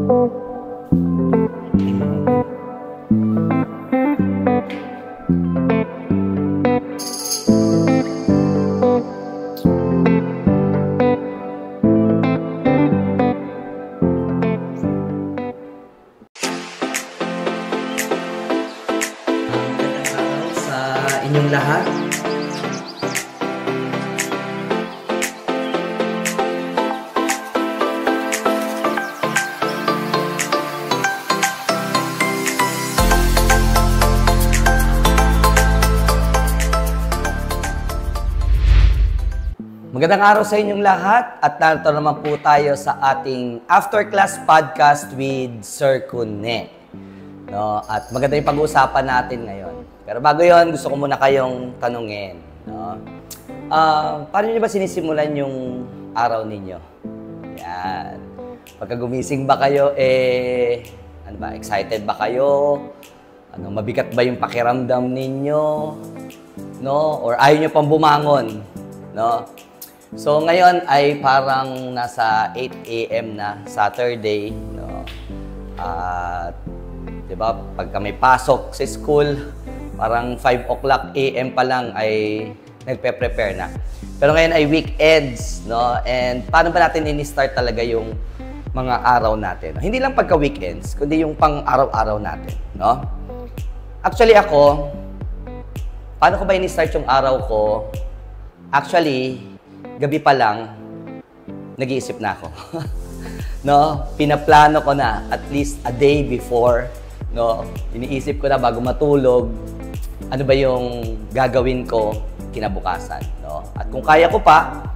Inyong lahat. Magandang araw sa inyong lahat at narito naman po tayo sa ating After Class Podcast with Sir Cune. No? At maganda yung pag-uusapan natin ngayon. Pero bago yon, gusto ko muna kayong tanungin. No? Paano nyo ba sinisimulan yung araw ninyo? Yan. Pagka gumising ba kayo, excited ba kayo? Mabigat ba yung pakiramdam ninyo? No? Or ayaw nyo pang bumangon? No? So ngayon ay parang nasa 8 AM na, Saturday. No? At diba, pagka may pasok sa school, parang 5 o'clock AM pa lang ay nagpe-prepare na. Pero ngayon ay weekends, no? And paano ba natin ini-start talaga yung mga araw natin? No? Hindi lang pagka-weekends, kundi yung pang-araw-araw natin, no? Actually ako, paano ko ba ini-start yung araw ko? Actually, gabi pa lang, nag-iisip na ako. No? Pinaplano ko na at least a day before, no? Iniisip ko na bago matulog, ano ba yung gagawin ko kinabukasan, no? At kung kaya ko pa,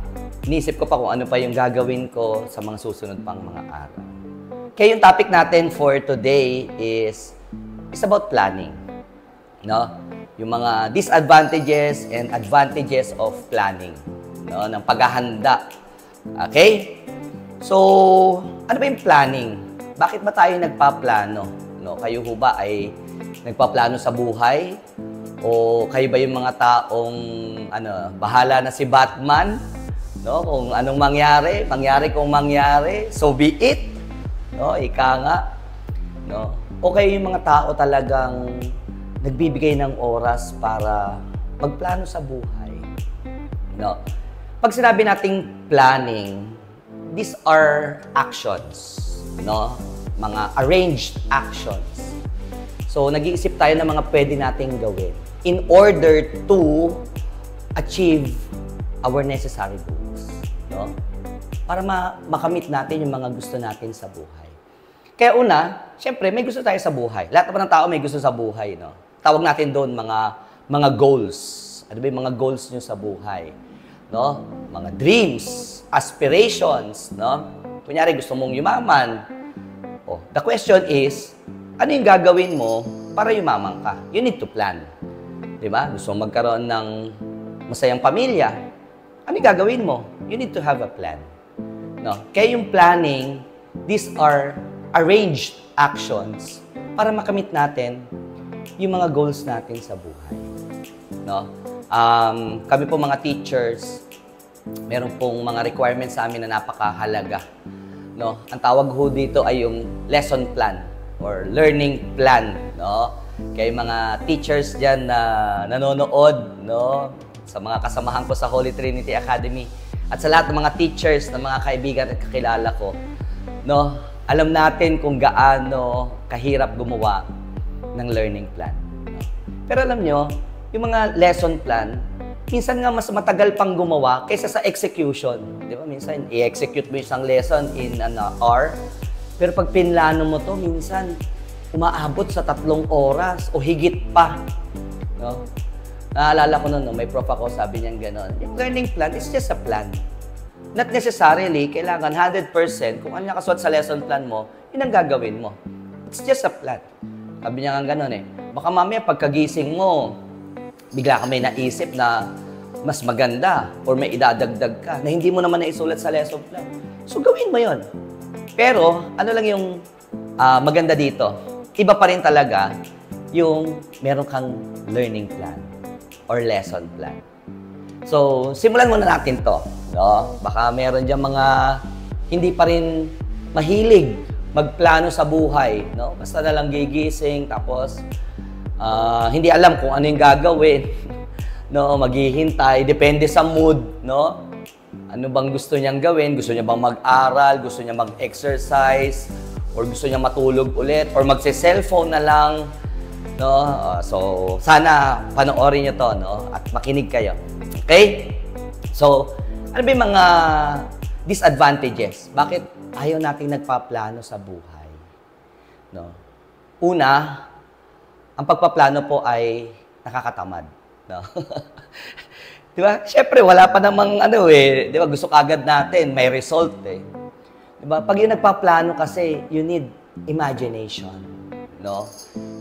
iniisip ko pa kung ano pa yung gagawin ko sa mga susunod pang mga araw. Kaya yung topic natin for today is about planning, no? Yung mga disadvantages and advantages of planning, no? Ng paghahanda. Okay? So, ano ba yung planning? Bakit ba tayo nagpaplano? No? Kayo ho ba ay nagpaplano sa buhay? O kayo ba yung mga taong bahala na si Batman? No? Kung anong mangyari kung mangyari, so be it. No? Ika nga. No? O kayo yung mga tao talagang nagbibigay ng oras para magplano sa buhay. No? Pag sinabi nating planning, these are actions, no? Mga arranged actions. So, nag-iisip tayo ng mga pwede nating gawin in order to achieve our necessary goals, no? Para makamit natin yung mga gusto natin sa buhay. Kaya una, syempre, may gusto tayo sa buhay. Lahat naman ng tao may gusto sa buhay, no? Tawag natin doon mga goals. Ano ba yung mga goals nyo sa buhay? No? Mga dreams, aspirations, no? Kunyari, gusto mong yumaman. Oh, the question is, ano yung gagawin mo para yumaman ka? You need to plan. Diba? Gusto mong magkaroon ng masayang pamilya. Ano yung gagawin mo? You need to have a plan. No? Kaya yung planning, these are arranged actions para makamit natin yung mga goals natin sa buhay. No? Kami po mga teachers, meron pong mga requirements sa amin na napakahalaga. No? Ang tawag ho dito ay yung lesson plan or learning plan. No? Kaya mga teachers dyan na nanonood, no? Sa mga kasamahan ko sa Holy Trinity Academy at sa lahat ng mga teachers, ng mga kaibigan at kakilala ko, no? Alam natin kung gaano kahirap gumawa ng learning plan. No? Pero alam nyo, yung mga lesson plan, minsan nga mas matagal pang gumawa kaysa sa execution. Di ba? Minsan, i-execute mo isang lesson in an hour. Pero pag pinlano mo to, minsan, umaabot sa 3 oras o higit pa. No? Naalala ko noon, no? May prof ako, sabi niya gano'n. Yung learning plan is just a plan. Not necessarily, kailangan 100% kung ano nakasuot sa lesson plan mo, yun ang gagawin mo. It's just a plan. Sabi niya nga gano'n eh. Baka mamaya pagkagising mo, bigla ka may naisip na mas maganda or may idadagdag ka na hindi mo naman naisulat sa lesson plan. So, gawin mo yon. Pero, ano lang yung maganda dito? Iba pa rin talaga yung meron kang learning plan or lesson plan. So, simulan muna natin to. No? Baka meron dyan mga hindi pa rin mahilig magplano sa buhay, no? Basta na lang gigising, tapos hindi alam kung ano yung gagawin, no? Maghihintay, depende sa mood, no? Ano bang gusto niyang gawin? Gusto niya bang mag-aral? Gusto niya mag-exercise? Or gusto niya matulog ulit? Or magse-cellphone na lang? No? So, sana panoorin niyo to, no? At makinig kayo. Okay? So, ano ba yung mga disadvantages? Bakit ayaw nating nagpaplano sa buhay? No? Una, ang pagpaplano po ay nakakatamad. No? Di ba? Siyempre, wala pa namang di ba? Gusto kagad natin, may result eh. Di ba? Pag yung nagpaplano kasi, you need imagination. No?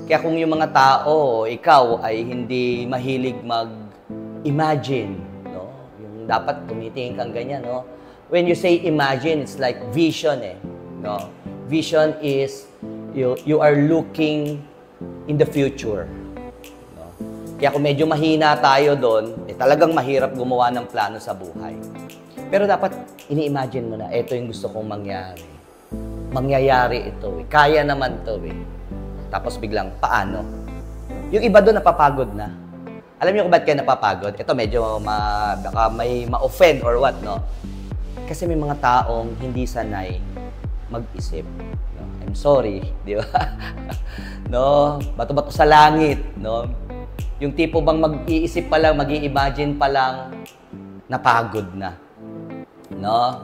Kaya kung yung mga tao, ikaw ay hindi mahilig mag-imagine, no? Yung dapat tumitingin kang ganyan, no? When you say imagine, it's like vision eh. No? Vision is you are looking in the future. Kaya kung medyo mahina tayo doon, talagang mahirap gumawa ng plano sa buhay. Pero dapat ini-imagine mo na, ito yung gusto kong mangyari. Mangyayari ito eh. Kaya naman to eh. Tapos biglang, paano? Yung iba doon napapagod na. Alam niyo kung ba't kayo napapagod? Ito medyo baka may ma-offend or what, no? Kasi may mga taong hindi sanay mag-isip. No? I'm sorry, di ba? No? Bato-bato sa langit, no? Yung tipo bang mag-iisip pa lang, mag-i-imagine pa lang, napagod na. No?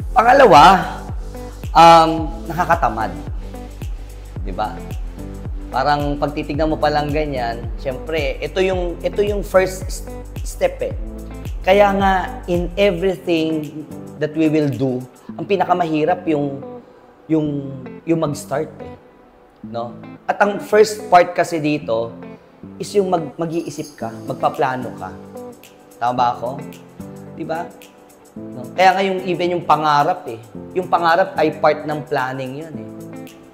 Pangalawa, nakakatamad. Di ba? Parang pag titignan mo pa lang ganyan, siyempre, ito yung first step eh. Kaya nga, in everything that we will do, ang pinakamahirap yung mag-start eh. No? At ang first part kasi dito, is yung mag-iisip ka, magpaplano ka. Tama ba ako? Diba? No? Kaya nga even yung pangarap eh. Yung pangarap ay part ng planning yun eh.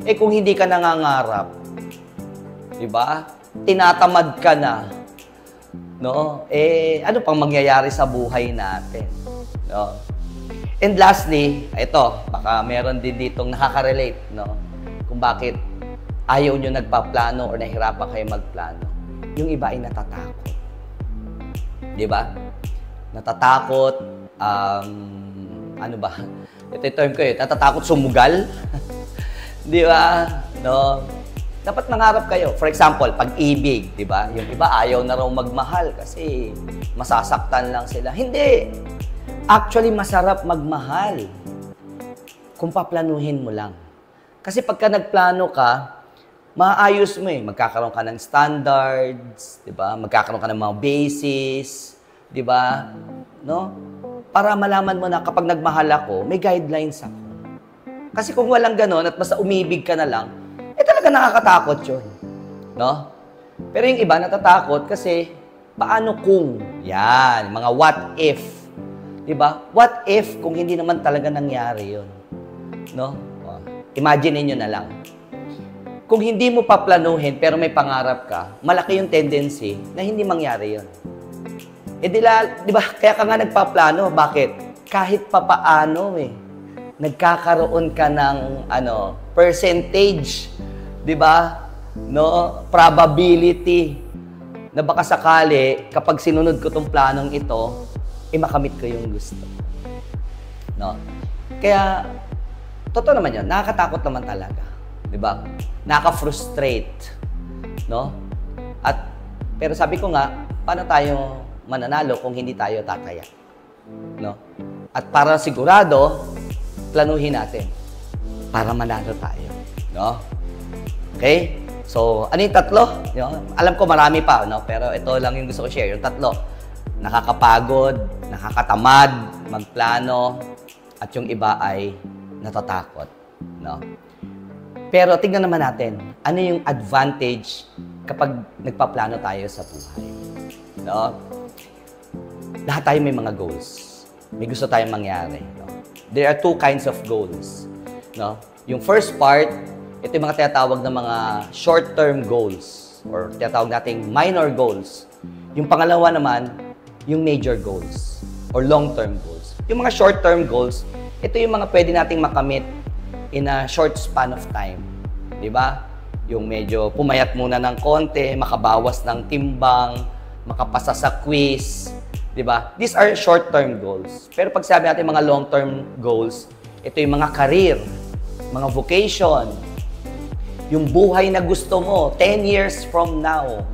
Eh kung hindi ka nangangarap, diba? Tinatamad ka na. No? Eh, ano pang mangyayari sa buhay natin? No? And lastly, ito, baka meron din ditong nakaka-relate, no? Kung bakit ayaw nyo nagpaplano or nahirapan kayo magplano. Yung iba ay natatakot. Di ba? Natatakot, ano ba? Ito yung term ko eh, natatakot sumugal. Di ba? No? Dapat mangarap kayo. For example, pag-ibig, di ba? Yung iba ayaw na raw magmahal kasi masasaktan lang sila. Hindi! Actually, masarap magmahal kung paplanuhin mo lang. Kasi pagka nagplano ka, maayos mo eh. Magkakaroon ka ng standards, di ba? Magkakaroon ka ng mga basis, di ba? No? Para malaman mo na kapag nagmahal ako, may guidelines ako. Kasi kung walang ganon at basta umibig ka na lang, eh talaga nakakatakot yun. No? Pero yung iba natatakot kasi paano kung? Yan, mga what if. Di ba? What if kung hindi naman talaga nangyari yun? No? Imagine niyo na lang. Kung hindi mo paplanuhin pero may pangarap ka, malaki yung tendency na hindi mangyari yun. Eh di ba, kaya ka nga nagpaplano. Bakit? Kahit papaano eh. Nagkakaroon ka ng percentage, di ba? No? Probability na baka sakali kapag sinunod ko tong planong ito, makamit ko yung gusto. No? Kaya totoo naman yun, nakakatakot naman talaga. Di ba? Nakaka-frustrate. No? Pero sabi ko nga, paano tayo mananalo kung hindi tayo tataya? No? At para sigurado, planuhin natin para manalo tayo. No? Okay? So, ano yung tatlo? No? Alam ko marami pa, no? Pero ito lang yung gusto ko share. Yung tatlo, nakakapagod, nakakatamad, magplano, at yung iba ay natatakot. No? Pero tingnan naman natin, ano yung advantage kapag nagpaplano tayo sa buhay. No? Lahat tayo may mga goals. May gusto tayong mangyari. No? There are two kinds of goals. No? Yung first part, ito yung mga tinatawag na mga short-term goals or tinatawag nating minor goals. Yung pangalawa naman, yung major goals or long-term goals. Yung mga short-term goals, ito yung mga pwede nating makamit in a short span of time. Di ba? Yung medyo pumayat muna ng konti, makabawas ng timbang, makapasa sa quiz. Di ba? These are short-term goals. Pero pag sabi natin mga long-term goals, ito yung mga career, mga vocation, yung buhay na gusto mo, 10 years from now.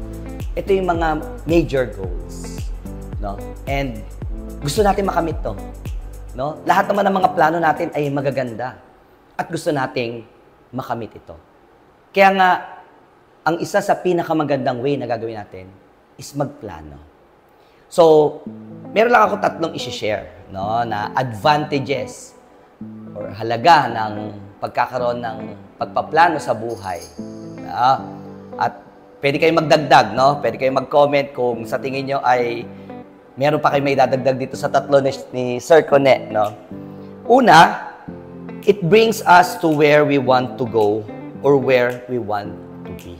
Ito yung mga major goals. No? And gusto natin makamit to. No? Lahat naman ng mga plano natin ay magaganda. At gusto nating makamit ito. Kaya nga, ang isa sa pinakamagandang way na gagawin natin is magplano. So, meron lang ako tatlong isi-share, no, na advantages or halaga ng pagkakaroon ng pagpaplano sa buhay. At pwede kayong magdagdag, no? Pwede kayong mag-comment kung sa tingin nyo ay meron pa kayong may dadagdag dito sa tatlo ni Sir Conet, no? Una, it brings us to where we want to go or where we want to be.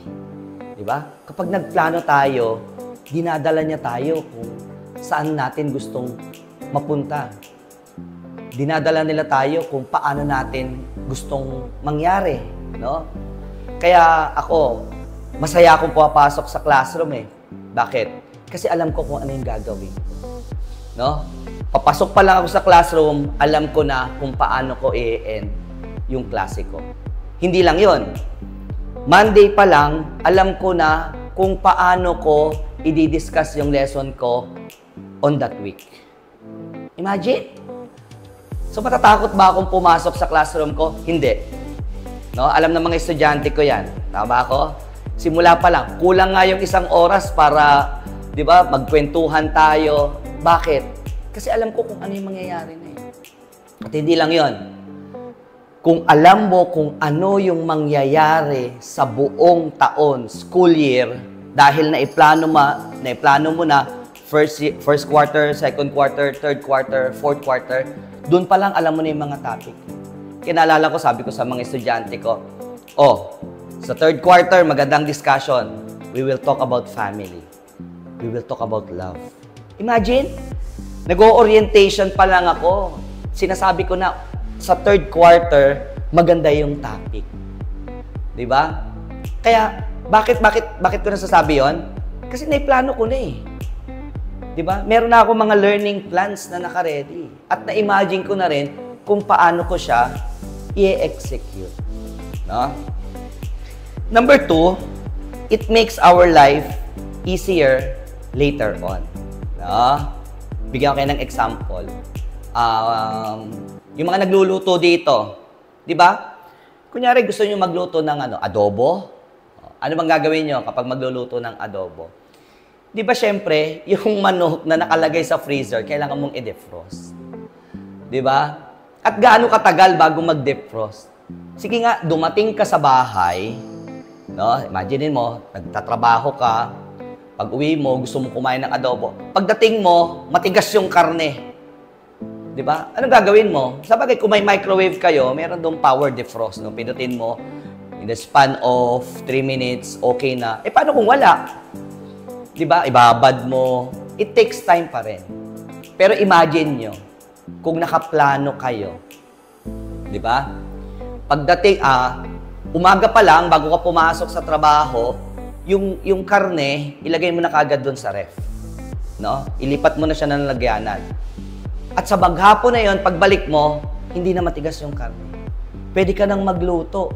Diba? Kapag nagplano tayo, dinadala niya tayo kung saan natin gustong mapunta. Dinadala nila tayo kung paano natin gustong mangyari. No? Kaya ako, masaya akong pumapasok sa classroom eh. Bakit? Kasi alam ko kung ano yung gagawin. No? Papasok pa lang ako sa classroom, alam ko na kung paano ko i-end yung klase ko. Hindi lang yon. Monday pa lang, alam ko na kung paano ko i-discuss yung lesson ko on that week. Imagine? So, matatakot ba akong pumasok sa classroom ko? Hindi. No? Alam ng mga estudyante ko yan. Tama ako? Simula pa lang. Kulang nga yung isang oras para, di ba, magkwentuhan tayo. Bakit? Kasi alam ko kung ano yung mangyayari na eh. At hindi lang yon. Kung alam mo kung ano yung mangyayari sa buong taon, school year, dahil naiplano mo na first quarter, second quarter, third quarter, fourth quarter, doon pa lang alam mo na yung mga topic. Kinalala ko, sabi ko sa mga estudyante ko, sa third quarter, magandang discussion. We will talk about family. We will talk about love. Imagine, nag-o-orientation pa lang ako. Sinasabi ko na, sa third quarter, maganda yung topic. Di ba? Kaya, bakit ko nasasabi yon? Kasi naiplano ko na eh. Di ba? Meron na ako mga learning plans na naka-ready. At na-imagine ko na rin kung paano ko siya i-execute. No? Number 2, it makes our life easier later on. No? Bigyan ko kayo ng example. Yung mga nagluluto dito, di ba? Kunyari gusto niyo magluto ng adobo. Ano bang gagawin niyo kapag magluluto ng adobo? Di ba syempre, yung manok na nakalagay sa freezer, kailangan mong i-defrost. Di ba? At gaano katagal bago mag-defrost? Sige nga, dumating ka sa bahay, no? Imagine mo, nagtatrabaho ka, pag uwi mo, gusto mo kumain ng adobo. Pagdating mo, matigas yung karne. Di ba? Anong gagawin mo? Sabagay, kung may microwave kayo, meron doon power defrost. No? Pinutin mo, in the span of 3 minutes, okay na. Paano kung wala? Di ba? Ibabad mo. It takes time pa rin. Pero imagine nyo, kung nakaplano kayo. Di ba? Pagdating, umaga pa lang, bago ka pumasok sa trabaho, yung karne, ilagay mo na kagad doon sa ref. No? Ilipat mo na siya ng lagyanan. At sa maghapon na yon, pagbalik mo, hindi na matigas yung karne. Pwede ka nang magluto.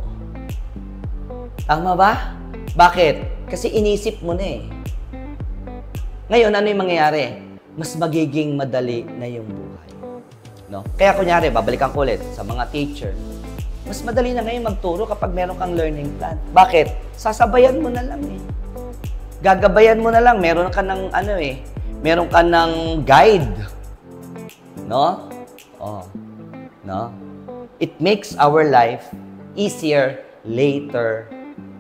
Tama ba? Bakit? Kasi inisip mo na eh. Ngayon, ano yung mangyayari? Mas magiging madali na yung buhay. No? Kaya kunyari, babalikan ko ulit sa mga teacher. Mas madali na ngayon magturo kapag meron kang learning plan. Bakit? Sasabayan mo na lang eh. Gagabayan mo na lang. Meron ka ng meron ka ng guide. No? No? It makes our life easier later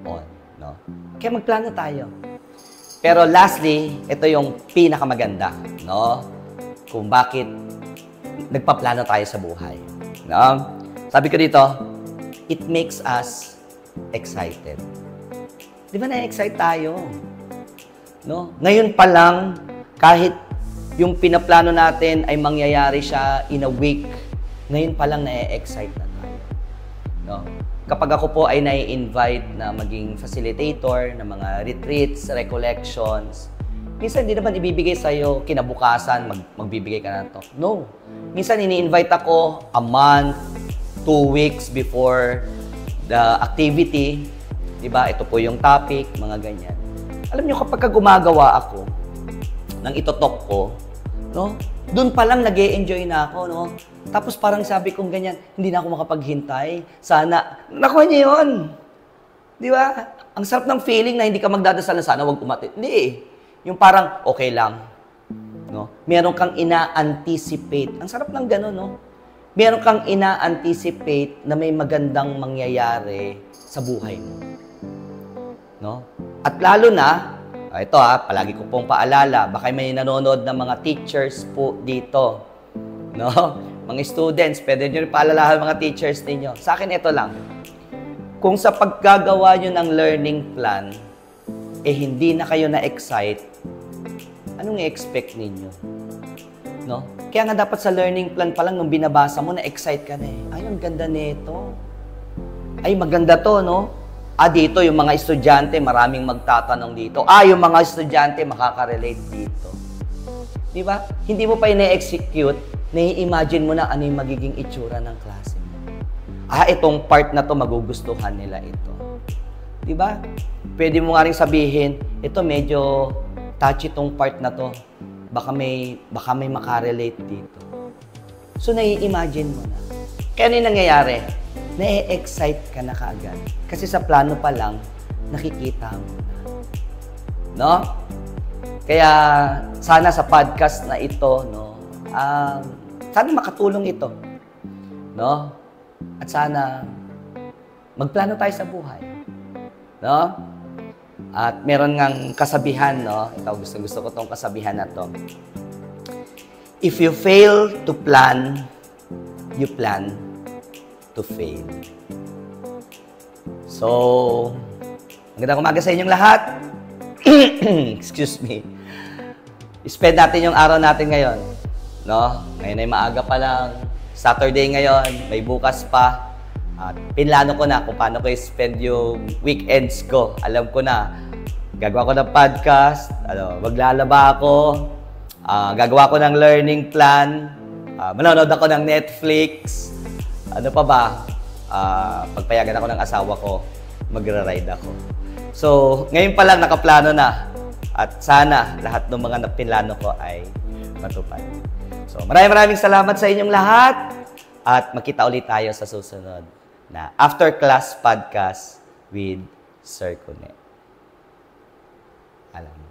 on. No? Kaya magplano tayo. Pero lastly, ito yung pinakamaganda. No? Kung bakit nagpaplano tayo sa buhay. No? Sabi ko dito, it makes us excited. Di ba na-excite tayo? No? Ngayon pa lang, kahit yung pinaplano natin ay mangyayari siya in a week, ngayon pa lang na-excite na tayo. No? Kapag ako po ay nai-invite na maging facilitator ng mga retreats, recollections, minsan hindi naman ibibigay sa'yo kinabukasan, magbibigay ka na to. No. Minsan ini-invite ako a month, 2 weeks before the activity. Diba? Ito po yung topic, mga ganyan. Alam nyo, kapag gumagawa ako ng itotok ko, no? Doon pa lang nag-e-enjoy na ako, no? Tapos parang sabi kong ganyan, hindi na ako makapaghintay. Sana, nakuha niyo yun. Di ba? Ang sarap ng feeling na hindi ka magdadasal na sana wag umati. Hindi eh. Yung parang, okay lang. No? Meron kang ina-anticipate. Ang sarap ng gano'n, no? Meron kang ina-anticipate na may magandang mangyayari sa buhay mo. No? At lalo na, ito palagi ko pong paalala, baka may nanonood ng mga teachers po dito. No? Mga students, pwede nyo rin paalalahan mga teachers ninyo. Sa akin, ito lang. Kung sa paggagawa nyo ng learning plan, hindi na kayo na-excite, anong i-expect ninyo? No? Kaya nga dapat sa learning plan pa lang, nung binabasa mo, na-excite ka na eh. Ay, ang ganda nito. Ay, maganda to, no? Dito, yung mga estudyante, maraming magtatanong dito. Yung mga estudyante, makaka-relate dito. Di ba? Hindi mo pa ina-execute, nai-imagine mo na ano yung magiging itsura ng klase mo. Itong part na to, magugustuhan nila ito. Di ba? Pwede mo nga rin sabihin, ito medyo touchy tong part na to. Baka may makarelate dito. So, nai-imagine mo na. Kaya ano yung nangyayari? Na-excite ka na kaagad. Kasi sa plano pa lang, nakikita mo na. No? Kaya, sana sa podcast na ito, no, sana makatulong ito. No? At sana, magplano tayo sa buhay. No? At meron ngang kasabihan, no? Ito, gusto ko tong kasabihan na to. If you fail to plan, you plan to fail. So, magandang umaga sa inyong lahat. Excuse me. Spend natin yung araw natin ngayon. No? Ngayon ay maaga pa lang. Saturday ngayon, may bukas pa. At pinlano ko na kung paano ko i-spend yung weekends ko. Alam ko na, gagawa ko ng podcast, maglalaba ako, gagawa ko ng learning plan, manonood ako ng Netflix, ano pa ba, pagpayagan ako ng asawa ko, magra-ride ako. So, ngayon pa lang nakaplano na. At sana lahat ng mga napinlano ko ay matupad. So, maraming salamat sa inyong lahat. At magkita ulit tayo sa susunod na After Class Podcast with Sir Cune. Alam mo.